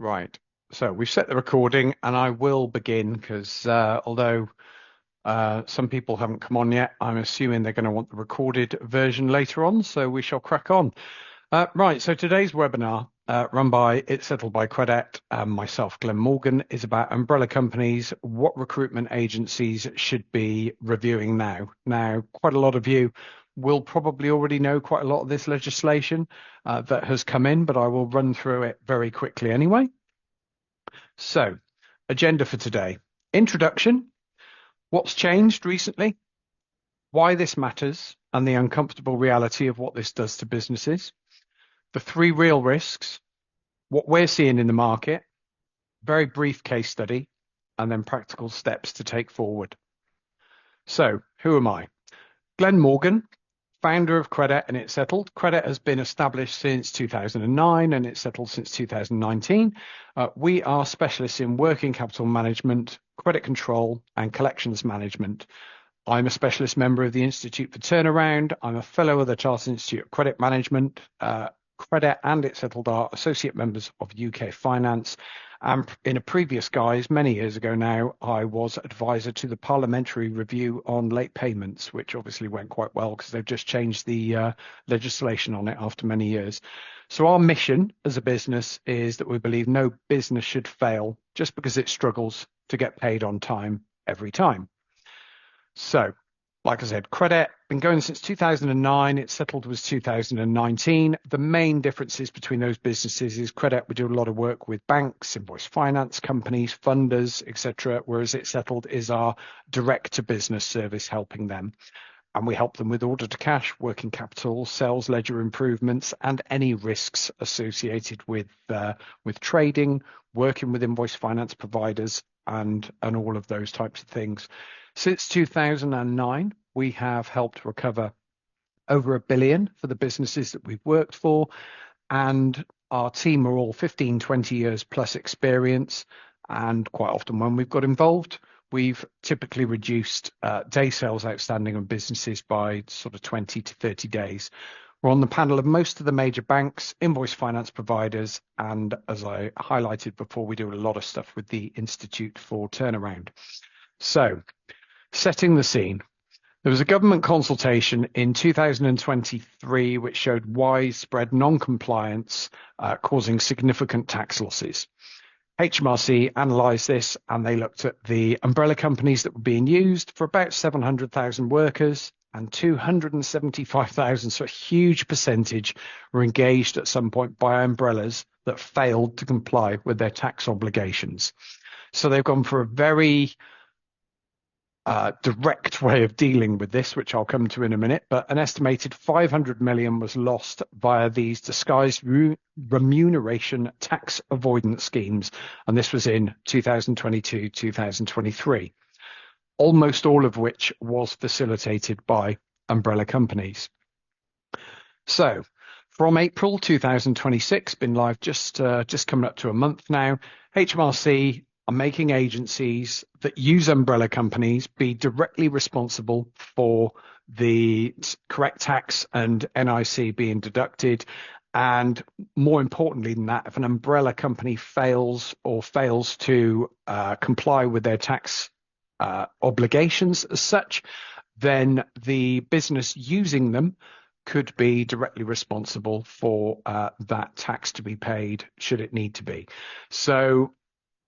Right. So we've set the recording and I will begin because although some people haven't come on yet, I'm assuming they're going to want the recorded version later on. So we shall crack on. Right. So today's webinar, run by It's Settled by Credebt and myself, Glen Morgan, is about umbrella companies, what recruitment agencies should be reviewing now. Now, quite a lot of you will probably already know quite a lot of this legislation that has come in, but I will run through it very quickly anyway. So, agenda for today. Introduction, what's changed recently, why this matters, and the uncomfortable reality of what this does to businesses. The three real risks, what we're seeing in the market, very brief case study, and then practical steps to take forward. So, who am I? Glen Morgan, founder of Credebt and It's Settled. Credebt has been established since 2009 and It's Settled since 2019. We are specialists in working capital management, credit control, and collections management. I'm a specialist member of the Institute for Turnaround. I'm a fellow of the Chartered Institute of Credit Management. Credebt and It's Settled are associate members of UK Finance. And in a previous guise, many years ago now, I was advisor to the parliamentary review on late payments, which obviously went quite well because they've just changed the legislation on it after many years. So our mission as a business is that we believe no business should fail just because it struggles to get paid on time every time. So, like I said, Credebt been going since 2009. It's Settled was 2019. The main differences between those businesses is Credebt, we do a lot of work with banks, invoice finance companies, funders, etc., whereas It's Settled is our direct-to-business service helping them. And we help them with order to cash, working capital, sales ledger improvements, and any risks associated with trading, working with invoice finance providers, and all of those types of things. Since 2009, we have helped recover over $1 billion for the businesses that we've worked for, and our team are all 15, 20 years plus experience. And quite often when we've got involved, we've typically reduced day sales outstanding on businesses by sort of 20 to 30 days. We're on the panel of most of the major banks, invoice finance providers, and as I highlighted before, we do a lot of stuff with the Institute for Turnaround. So, setting the scene. There was a government consultation in 2023 which showed widespread non-compliance causing significant tax losses. HMRC analysed this and they looked at the umbrella companies that were being used for about 700,000 workers, and 275,000, so a huge percentage, were engaged at some point by umbrellas that failed to comply with their tax obligations. So they've gone for a very direct way of dealing with this, which I'll come to in a minute, but an estimated 500 million was lost via these disguised remuneration tax avoidance schemes, and this was in 2022, 2023, almost all of which was facilitated by umbrella companies. So from April 2026, been live just coming up to a month now, HMRC are making agencies that use umbrella companies be directly responsible for the correct tax and NIC being deducted. And more importantly than that, if an umbrella company fails to comply with their tax obligations as such, then the business using them could be directly responsible for that tax to be paid should it need to be. So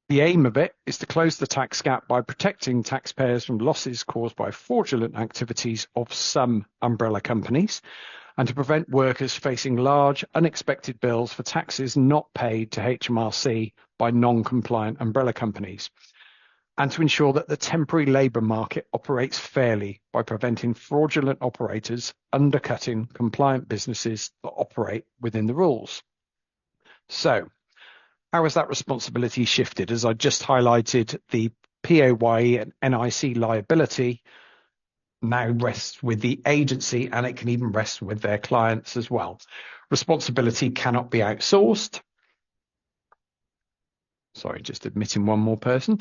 the aim of it is to close the tax gap by protecting taxpayers from losses caused by fraudulent activities of some umbrella companies, and to prevent workers facing large unexpected bills for taxes not paid to HMRC by non-compliant umbrella companies, and to ensure that the temporary labour market operates fairly by preventing fraudulent operators undercutting compliant businesses that operate within the rules. So, how has that responsibility shifted? As I just highlighted, the PAYE and NIC liability now rests with the agency, and it can even rest with their clients as well. Responsibility cannot be outsourced. Sorry, just admitting one more person.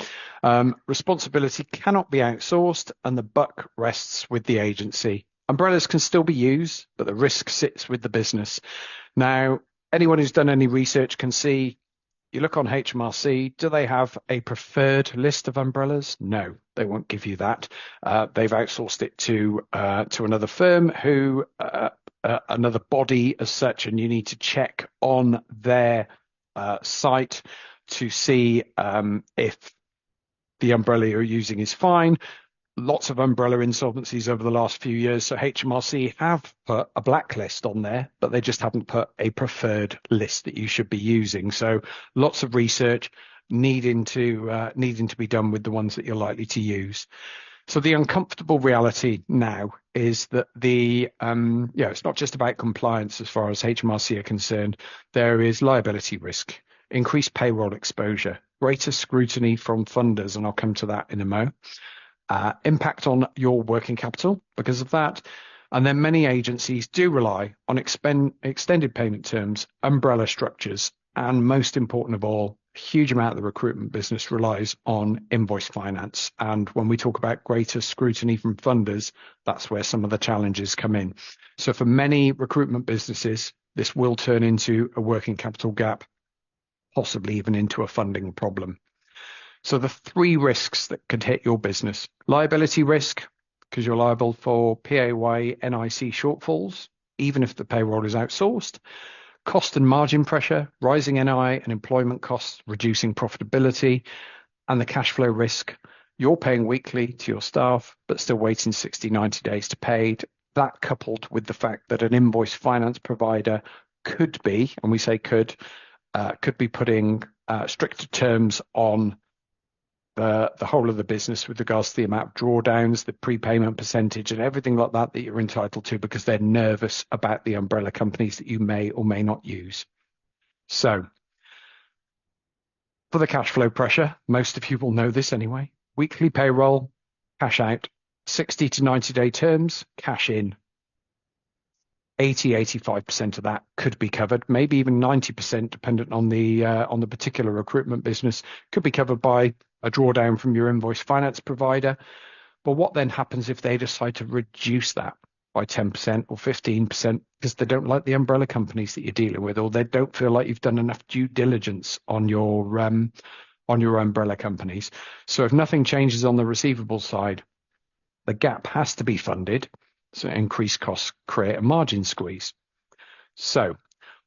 Responsibility cannot be outsourced, and the buck rests with the agency. Umbrellas can still be used, but the risk sits with the business. Now, anyone who's done any research can see you look on HMRC, do they have a preferred list of umbrellas? No, they won't give you that. They've outsourced it to another firm who another body as such, and you need to check on their site to see if the umbrella you're using is fine. Lots of umbrella insolvencies over the last few years. So HMRC have put a blacklist on there, but they just haven't put a preferred list that you should be using. So lots of research needing to be done with the ones that you're likely to use. So the uncomfortable reality now is that it's not just about compliance as far as HMRC are concerned. There is liability risk, increased payroll exposure, greater scrutiny from funders, and I'll come to that in a moment. Impact on your working capital because of that. And then many agencies do rely on extended payment terms, umbrella structures, and most important of all, a huge amount of the recruitment business relies on invoice finance. And when we talk about greater scrutiny from funders, that's where some of the challenges come in. So for many recruitment businesses, this will turn into a working capital gap, possibly even into a funding problem. So the three risks that could hit your business: liability risk, because you're liable for PAYE, NIC shortfalls, even if the payroll is outsourced; cost and margin pressure, rising NI and employment costs, reducing profitability; and the cash flow risk. You're paying weekly to your staff, but still waiting 60, 90 days to pay. That coupled with the fact that an invoice finance provider could be, and we say could be putting stricter terms on the whole of the business with regards to the amount of drawdowns, the prepayment percentage, and everything like that you're entitled to, because they're nervous about the umbrella companies that you may or may not use. So for the cash flow pressure, most of you will know this anyway: weekly payroll, cash out, 60 to 90 day terms, cash in. 85% of that could be covered, maybe even 90%, dependent on the particular recruitment business, could be covered by a drawdown from your invoice finance provider. But what then happens if they decide to reduce that by 10% or 15% because they don't like the umbrella companies that you're dealing with, or they don't feel like you've done enough due diligence on your umbrella companies? So if nothing changes on the receivable side, the gap has to be funded. So increased costs create a margin squeeze. So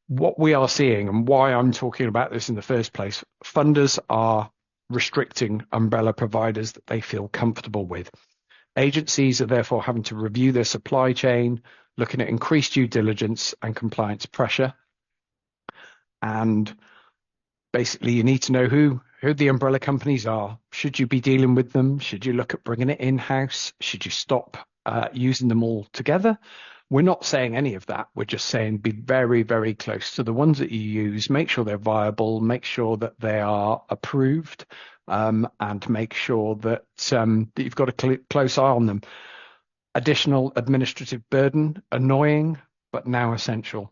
what we are seeing, and why I'm talking about this in the first place, funders are restricting umbrella providers that they feel comfortable with. Agencies are therefore having to review their supply chain, looking at increased due diligence and compliance pressure. And basically, you need to know who the umbrella companies are. Should you be dealing with them? Should you look at bringing it in-house? Should you stop using them all together? We're not saying any of that. We're just saying be very, very close to the ones that you use. Make sure they're viable. Make sure that they are approved, and make sure that you've got a close eye on them. Additional administrative burden, annoying, but now essential.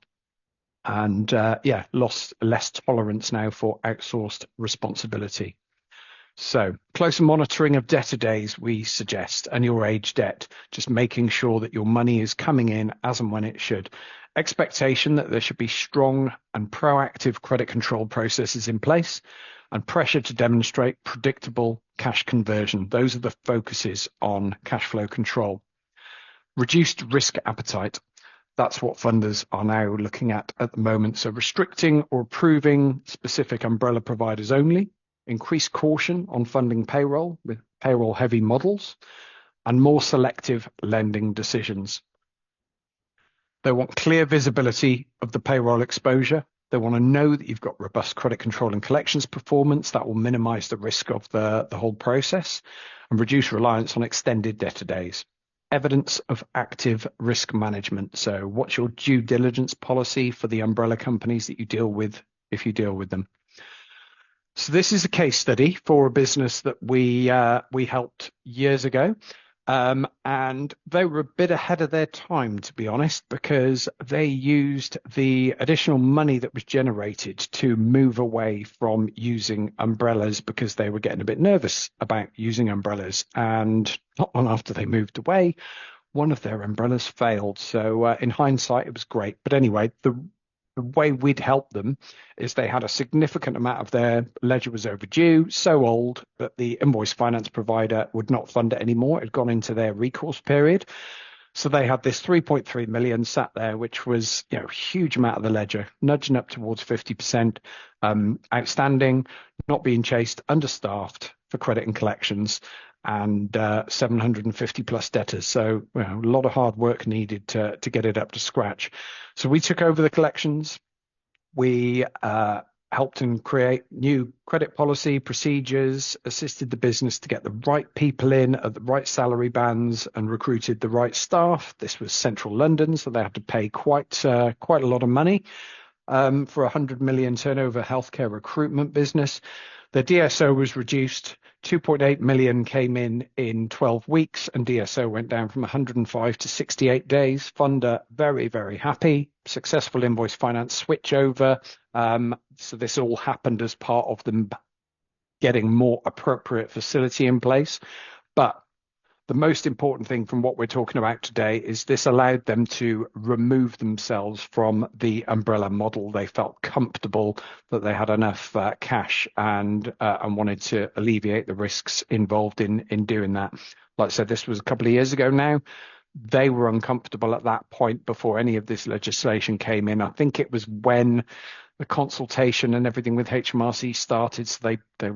And less tolerance now for outsourced responsibility. So closer monitoring of debtor days, we suggest, and your age debt, just making sure that your money is coming in as and when it should. Expectation that there should be strong and proactive credit control processes in place, and pressure to demonstrate predictable cash conversion. Those are the focuses on cash flow control. Reduced risk appetite. That's what funders are now looking at the moment. So restricting or approving specific umbrella providers only. Increased caution on funding payroll with payroll-heavy models, and more selective lending decisions. They want clear visibility of the payroll exposure. They want to know that you've got robust credit control and collections performance that will minimize the risk of the whole process and reduce reliance on extended debtor days. Evidence of active risk management. So what's your due diligence policy for the umbrella companies that you deal with, if you deal with them? So this is a case study for a business that we helped years ago, and they were a bit ahead of their time, to be honest, because they used the additional money that was generated to move away from using umbrellas because they were getting a bit nervous about using umbrellas. And not long after they moved away, one of their umbrellas failed. So in hindsight, it was great. But anyway, the way we'd help them is they had a significant amount of their ledger was overdue, so old that the invoice finance provider would not fund it anymore. It had gone into their recourse period. So they had this 3.3 million sat there, which was, a huge amount of the ledger, nudging up towards 50%, outstanding, not being chased, understaffed for credit and collections, and 750 plus debtors. So a lot of hard work needed to get it up to scratch. So we took over the collections. We helped them create new credit policy procedures, assisted the business to get the right people in at the right salary bands, and recruited the right staff. This was central London, so they had to pay quite a lot of money for a 100 million turnover healthcare recruitment business. The DSO was reduced. 2.8 million came in 12 weeks, and DSO went down from 105 to 68 days. Funder very, very happy. Successful invoice finance switch over. So this all happened as part of them getting more appropriate facility in place. But the most important thing from what we're talking about today is this allowed them to remove themselves from the umbrella model. They felt comfortable that they had enough cash and wanted to alleviate the risks involved in doing that. Like I said, this was a couple of years ago now. They were uncomfortable at that point before any of this legislation came in. I think it was when the consultation and everything with HMRC started. So they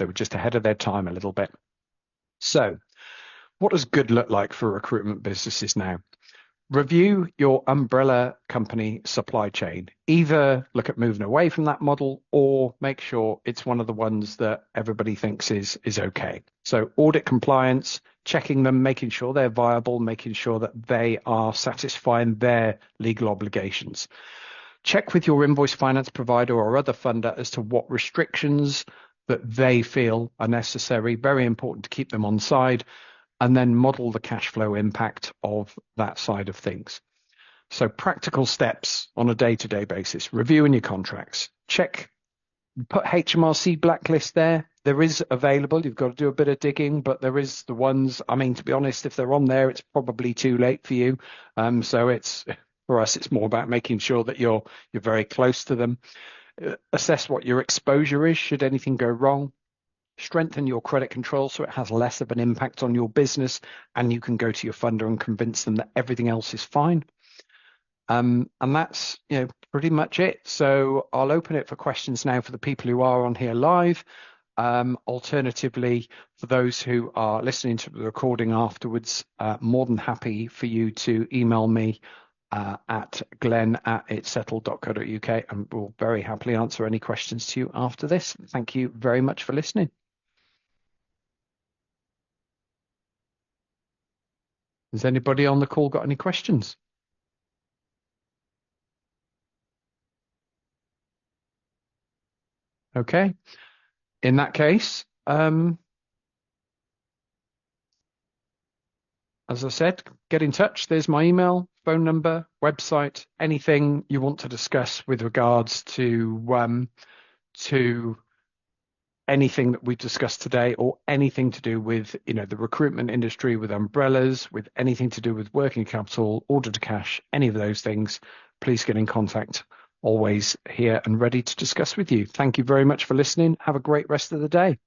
were just ahead of their time a little bit. So what does good look like for recruitment businesses now? Review your umbrella company supply chain. Either look at moving away from that model or make sure it's one of the ones that everybody thinks is okay. So audit compliance, checking them, making sure they're viable, making sure that they are satisfying their legal obligations. Check with your invoice finance provider or other funder as to what restrictions that they feel are necessary. Very important to keep them on side. And then model the cash flow impact of that side of things. So practical steps on a day-to-day basis, reviewing your contracts, check, put HMRC blacklist there. There is available. You've got to do a bit of digging, but there is the ones, to be honest, if they're on there, it's probably too late for you. So for us, it's more about making sure that you're very close to them. Assess what your exposure is should anything go wrong. Strengthen your credit control so it has less of an impact on your business, and you can go to your funder and convince them that everything else is fine. And that's pretty much it. So I'll open it for questions now for the people who are on here live. Alternatively, for those who are listening to the recording afterwards, more than happy for you to email me at glen@itsettled.co.uk, and we'll very happily answer any questions to you after this. Thank you very much for listening. Has anybody on the call got any questions? Okay. In that case, as I said, get in touch. There's my email, phone number, website, anything you want to discuss with regards to anything that we've discussed today, or anything to do with the recruitment industry, with umbrellas, with anything to do with working capital, order to cash, any of those things, please get in contact. Always here and ready to discuss with you. Thank you very much for listening. Have a great rest of the day.